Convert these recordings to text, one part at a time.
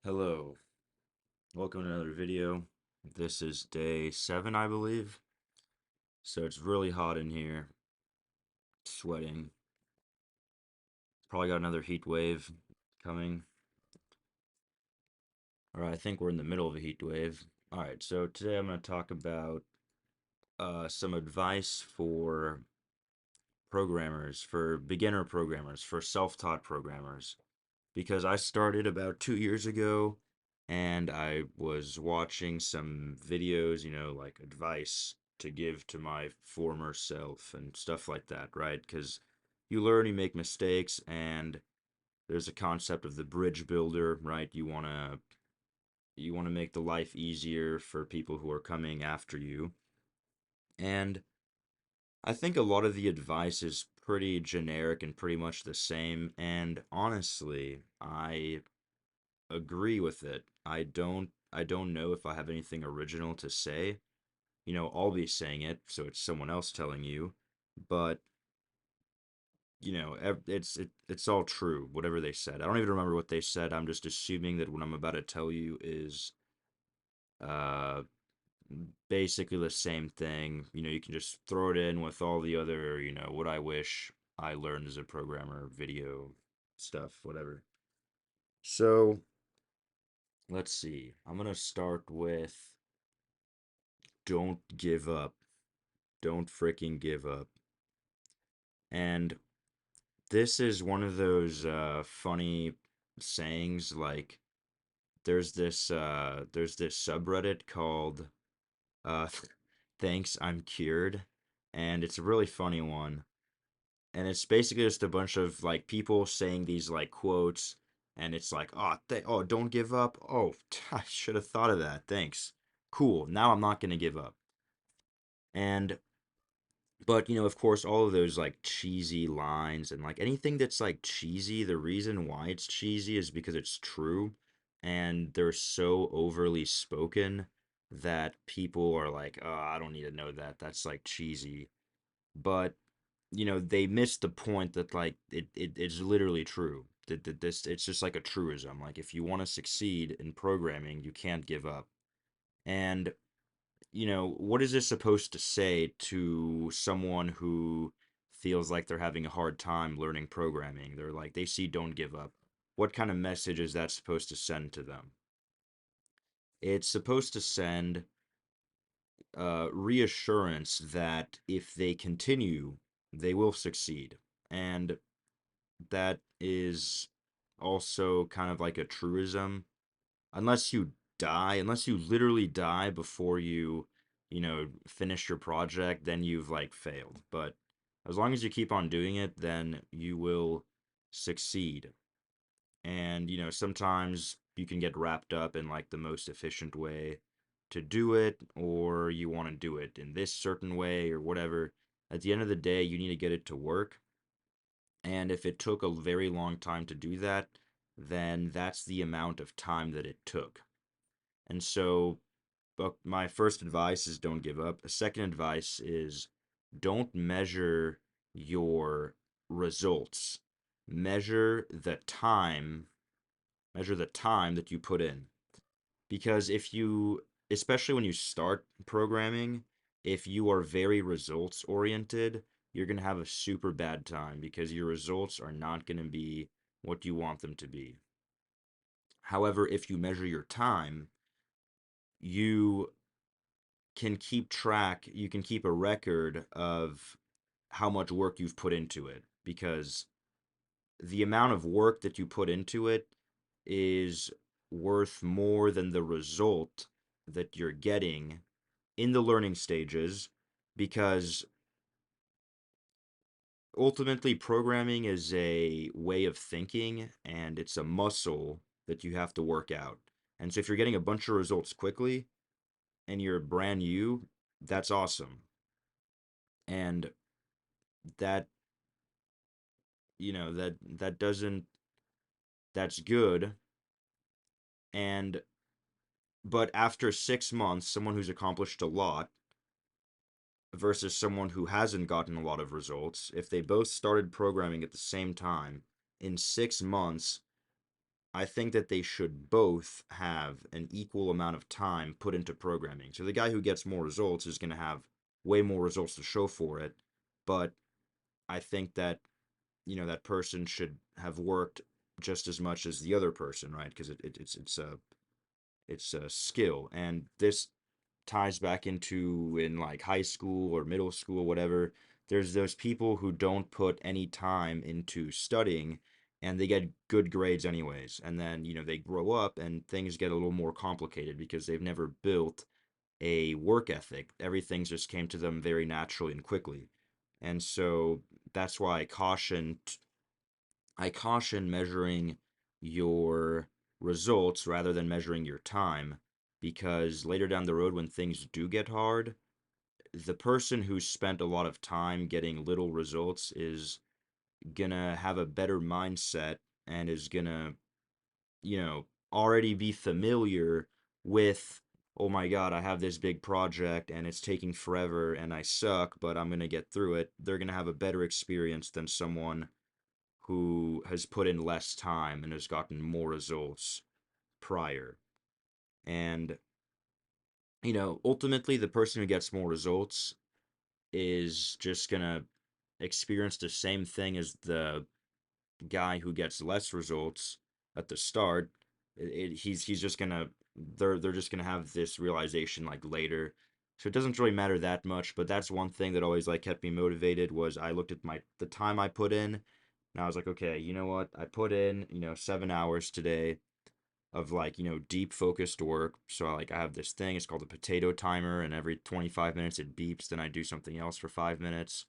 Hello, welcome to another video. This is day 7, I believe. So it's really hot in here, sweating. Probably got another heat wave coming. Alright, I think we're in the middle of a heat wave. Alright, so today I'm going to talk about some advice for programmers, for beginner programmers, for self-taught programmers. Because I started about 2 years ago and I was watching some videos, like advice to give to my former self and stuff like that, right? Because you learn, you make mistakes, and there's a concept of the bridge builder, right? You want to make the life easier for people who are coming after you. And I think a lot of the advice is pretty generic and pretty much the same. And honestly, I agree with it. I don't know if I have anything original to say. I'll be saying it, so it's someone else telling you, but it's all true, whatever they said. I don't even remember what they said. I'm just assuming that what I'm about to tell you is uh basically the same thing. You can just throw it in with all the other, what I wish I learned as a programmer, video stuff, whatever. So, let's see. I'm gonna start with don't give up. Don't freaking give up. And this is one of those funny sayings like there's this subreddit called uh Thanks I'm Cured, and it's a really funny one. And it's basically just a bunch of like people saying these like quotes, and it's like, "Oh, don't give up. Oh, I should have thought of that. Thanks. Cool. Now I'm not going to give up." And but, of course, all of those like cheesy lines and like anything that's like cheesy, the reason why it's cheesy is because it's true and they're so overly spoken that people are like, "Oh, I don't need to know that. That's like cheesy." But, they miss the point that like it's literally true. That this it's just like a truism. Like if you want to succeed in programming, you can't give up. And what is this supposed to say to someone who feels like they're having a hard time learning programming? They're like, they see don't give up. What kind of message is that supposed to send to them? It's supposed to send reassurance that if they continue, they will succeed. And that is also kind of like a truism. Unless you literally die before you finish your project, then you've like failed. But as long as you keep on doing it, then you will succeed. And, sometimes you can get wrapped up in like the most efficient way to do it, or you want to do it in this certain way or whatever. At the end of the day, you need to get it to work. And if it took a very long time to do that, then that's the amount of time that it took. And so, but my first advice is don't give up. The second advice is don't your results. Measure the time, measure the time that you put in. Because especially when you start programming, if you are very results oriented, you're going to have a super bad time because your results are not going to be what you want them to be. However, if you measure your time, you you can keep a record of how much work you've put into it because the amount of work that you put into it is worth more than the result that you're getting in the learning stages because ultimately programming is a way of thinking and it's a muscle that you have to work out. And so if you're getting a bunch of results quickly and you're brand new, that's awesome. And that that doesn't that's good. And but after 6 months, someone who's accomplished a lot versus someone who hasn't gotten a lot of results, if they both started programming at the same time, in 6 months I think that they should both have an equal amount of time put into programming. So the guy who gets more results is going to have way more results to show for it. But I think that, that person should have worked just as much as the other person, right? Because it's a skill, and this ties back into in like high school or middle school, whatever. There's those people who don't put any time into studying and they get good grades anyways. And then, they grow up and things get a little more complicated because they've never built a work ethic. Everything just came to them very naturally and quickly. And so that's why I caution measuring your results rather than measuring your time, because later down the road when things do get hard, the person who spent a lot of time getting little results is gonna have a better mindset and is gonna, already be familiar with, oh my God, I have this big project and it's taking forever and I suck, but I'm gonna get through it. They're gonna have a better experience than someone who has put in less time and has gotten more results prior. And, ultimately, the person who gets more results is just going to experience the same thing as the guy who gets less results at the start. He's just gonna they're just gonna have this realization like later. So it doesn't really matter that much, but that's one thing that always like kept me motivated was I looked at the time I put in, and I was like, okay, you know what? I put in, 7 hours today of like, deep focused work. So I have this thing, it's called a potato timer, and every 25 minutes it beeps, then I do something else for 5 minutes.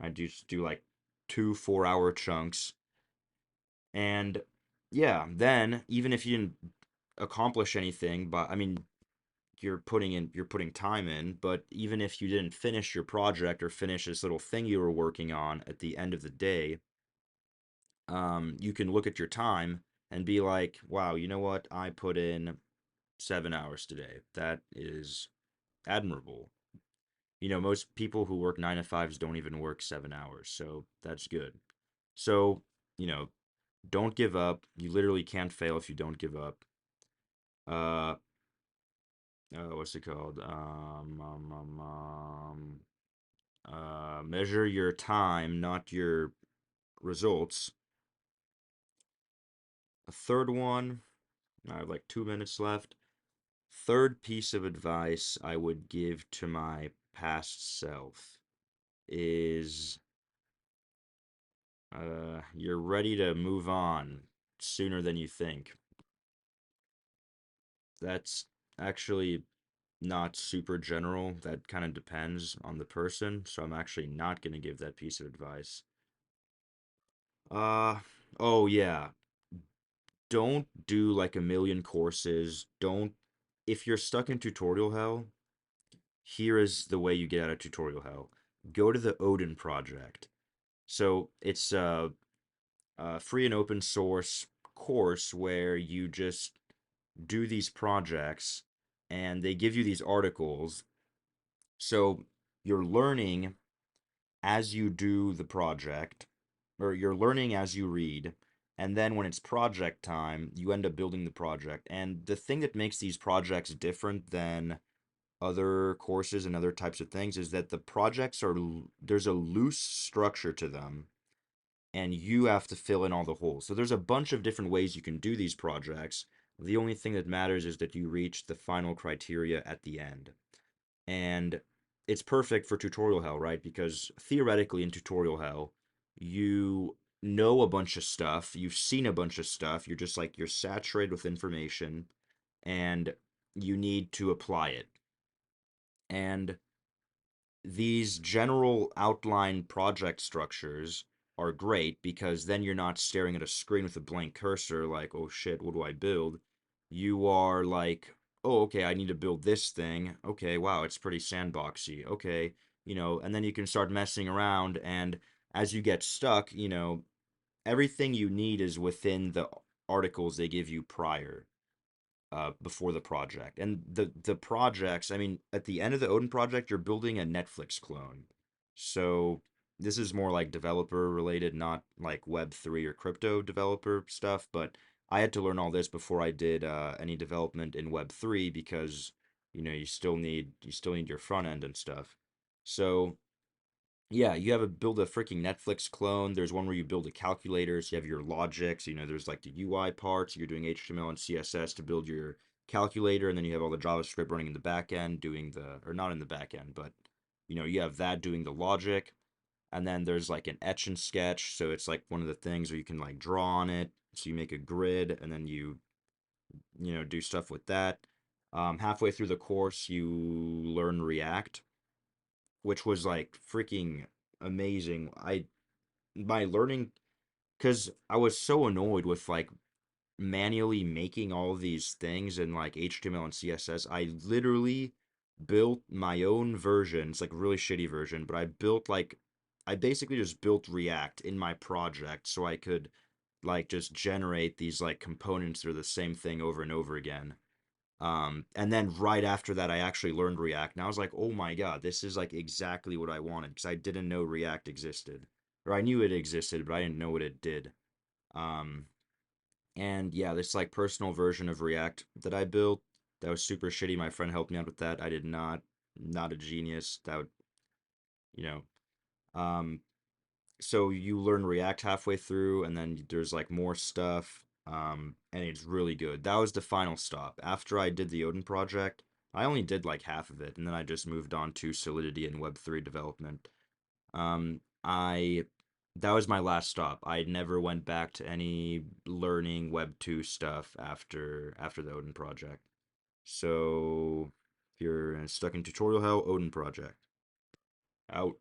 I do like 2 4-hour chunks. And yeah, then even if you didn't accomplish anything, but I mean, you're putting time in, but even if you didn't finish your project or finish this little thing you were working on at the end of the day, you can look at your time and be like, wow, you know what? I put in 7 hours today. That is admirable. Most people who work 9 to 5s don't even work 7 hours, so that's good. So, you know, don't give up. You literally can't fail if you don't give up. Uh, what's it called? Measure your time, not your results. A third one, I have like 2 minutes left. Third piece of advice I would give to my past self is you're ready to move on sooner than you think. That's actually not super general. That kind of depends on the person. So I'm actually not going to give that piece of advice. Uh, oh yeah. Don't do like a million courses. If you're stuck in tutorial hell, here is the way you get out of tutorial hell. Go to the Odin project. So it's a free and open source course where you just do these projects and they give you these articles. So you're learning as you do the project, or you're learning as you read. And then when it's project time, you end up building the project. And the thing that makes these projects different than other courses and other types of things is that the projects there's a loose structure to them and you have to fill in all the holes. So there's a bunch of different ways you can do these projects. The only thing that matters is that you reach the final criteria at the end. And it's perfect for tutorial hell, right? Because theoretically in tutorial hell, you know a bunch of stuff, you've seen a bunch of stuff, you're saturated with information and you need to apply it. And these general outline project structures are great because then you're not staring at a screen with a blank cursor like, oh shit, what do I build? You are like, oh, okay, I need to build this thing. Okay, wow, it's pretty sandboxy. Okay, and then you can start messing around. And as you get stuck, everything you need is within the articles they give you prior before the project. And the projects, I mean, at the end of the Odin project, you're building a Netflix clone. So this is more like developer related, not like Web3 or crypto developer stuff, but I had to learn all this before I did any development in Web3 because you still need your front end and stuff. So yeah, you have a build a freaking Netflix clone. There's one where you build a calculator, so you have your logics. There's like the UI parts. You're doing HTML and CSS to build your calculator, and then you have all the JavaScript running in the back end, doing or not in the back end, but you have that doing the logic. And then there's like an etch and sketch, so it's like one of the things where you can like draw on it. So you make a grid, and then you do stuff with that. Halfway through the course, you learn React, which was like freaking amazing. My learning because I was so annoyed with like manually making all of these things in like HTML and CSS. I literally built my own version. It's like a really shitty version, but I basically just built React in my project so I could like just generate these like components that are the same thing over and over again. And then right after that, I actually learned React, and I was like, oh my God, this is like exactly what I wanted because I didn't know React existed, or I knew it existed, but I didn't know what it did. Um, and yeah, this like personal version of React that I built that was super shitty. My friend helped me out with that. I did not a genius. That would, you know, um, so you learn React halfway through, and then there's like more stuff, and it's really good. That was the final stop. After I did the Odin project, I only did like half of it, and then I just moved on to Solidity and Web3 development. I That was my last stop. I never went back to any learning Web2 stuff after the Odin project. So if you're stuck in tutorial hell, Odin project out.